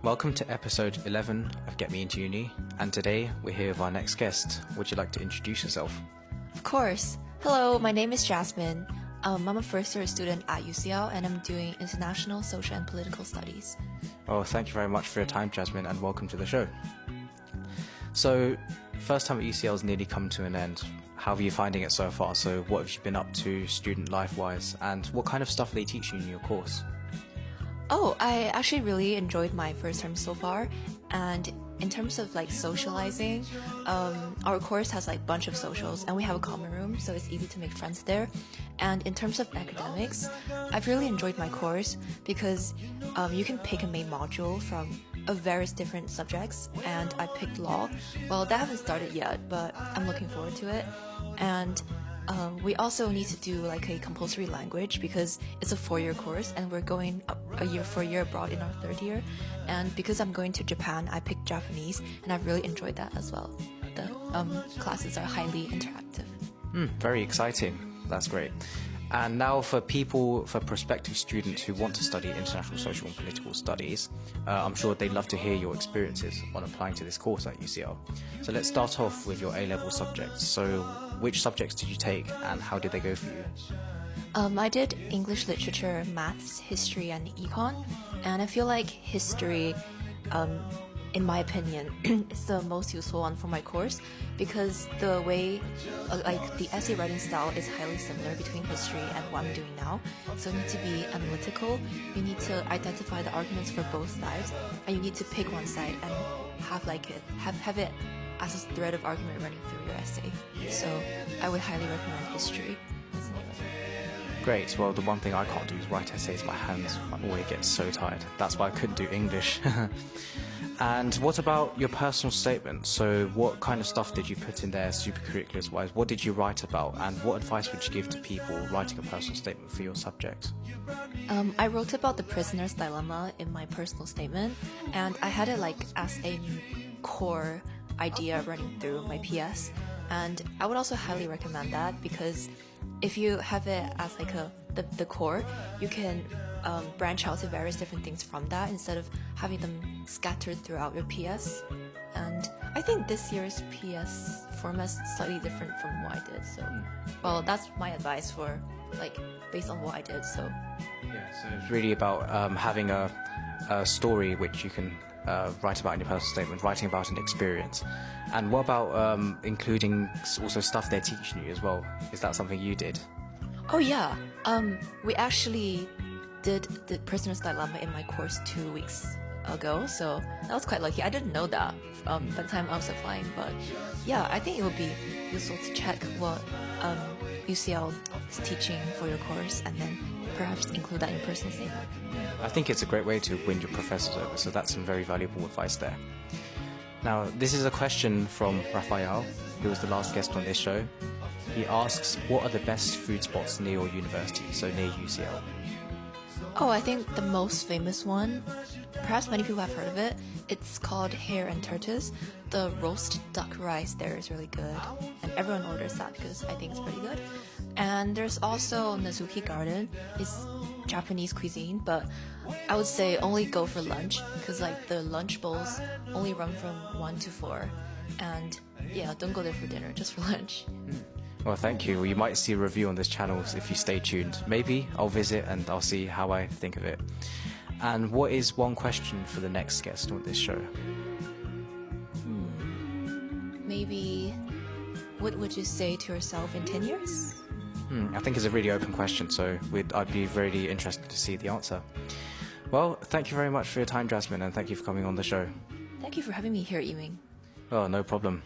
Welcome to episode 11 of Get Me Into Uni, and today we're here with our next guest. Would you like to introduce yourself? Of course. Hello, my name is Jasmine. I'm a first-year student at UCL and I'm doing International Social and Political Studies. Oh, thank you very much for your time, Jasmine, and welcome to the show. So, first time at UCL has nearly come to an end. How are you finding it so far? So, what have you been up to student life-wise, and what kind of stuff are they teaching you in your course? Oh, I actually really enjoyed my first term so far, and in terms of socializing, our course has a bunch of socials and we have a common room, so it's easy to make friends there. And in terms of academics, I've really enjoyed my course because you can pick a main module from various different subjects, and I picked law. Well, that hasn't started yet, but I'm looking forward to it. And we also need to do a compulsory language because it's a 4-year course and we're going a year abroad in our 3rd year. And because I'm going to Japan, I picked Japanese and I've really enjoyed that as well. The classes are highly interactive. Very exciting. That's great. And now for prospective students who want to study international social and political studies, I'm sure they'd love to hear your experiences on applying to this course at UCL. So let's start off with your A-level subjects. So which subjects did you take and how did they go for you? I did English literature, maths, history, and econ. And I feel like history, in my opinion, is the most useful one for my course because the way, the essay writing style is highly similar between history and what I'm doing now. So you need to be analytical, you need to identify the arguments for both sides, and you need to pick one side and have it as a thread of argument running through your essay. So I would highly recommend history. Great. Well, the one thing I can't do is write essays. My hands always get so tired. That's why I couldn't do English. And what about your personal statement? So what kind of stuff did you put in there supercurriculars wise? What did you write about? And what advice would you give to people writing a personal statement for your subject? I wrote about the prisoner's dilemma in my personal statement, and I had it as a core idea running through my PS. And I would also highly recommend that because if you have it as the core, you can branch out to various different things from that instead of having them scattered throughout your PS. And I think this year's PS format is slightly different from what I did. So, well, that's my advice for based on what I did. So, yeah. So it's really about having a story which you can write about in your personal statement, writing about an experience. And what about including also stuff they're teaching you as well? Is that something you did? Oh yeah, we actually did the prisoner's dilemma in my course 2 weeks ago, so that was quite lucky. I didn't know that by the time I was applying, but yeah, I think it would be useful to check what UCL is teaching for your course and then perhaps include that in your personal statement. I think it's a great way to win your professors over, so that's some very valuable advice there. Now, this is a question from Raphael, who was the last guest on this show. He asks, what are the best food spots near your university, so near UCL? Oh, I think the most famous one, perhaps many people have heard of it, it's called Hare and Tortoise. The roast duck rice there is really good, and everyone orders that because I think it's pretty good. And there's also Nazuki Garden. It's Japanese cuisine, but I would say only go for lunch because the lunch bowls only run from 1 to 4, and yeah, don't go there for dinner, just for lunch. Well, thank you. Well, you might see a review on this channel if you stay tuned. Maybe I'll visit and I'll see how I think of it. And what is one question for the next guest on this show? Maybe, what would you say to yourself in 10 years? I think it's a really open question, so I'd be really interested to see the answer. Well, thank you very much for your time, Jasmine, and thank you for coming on the show. Thank you for having me here, Ewing. Oh, no problem.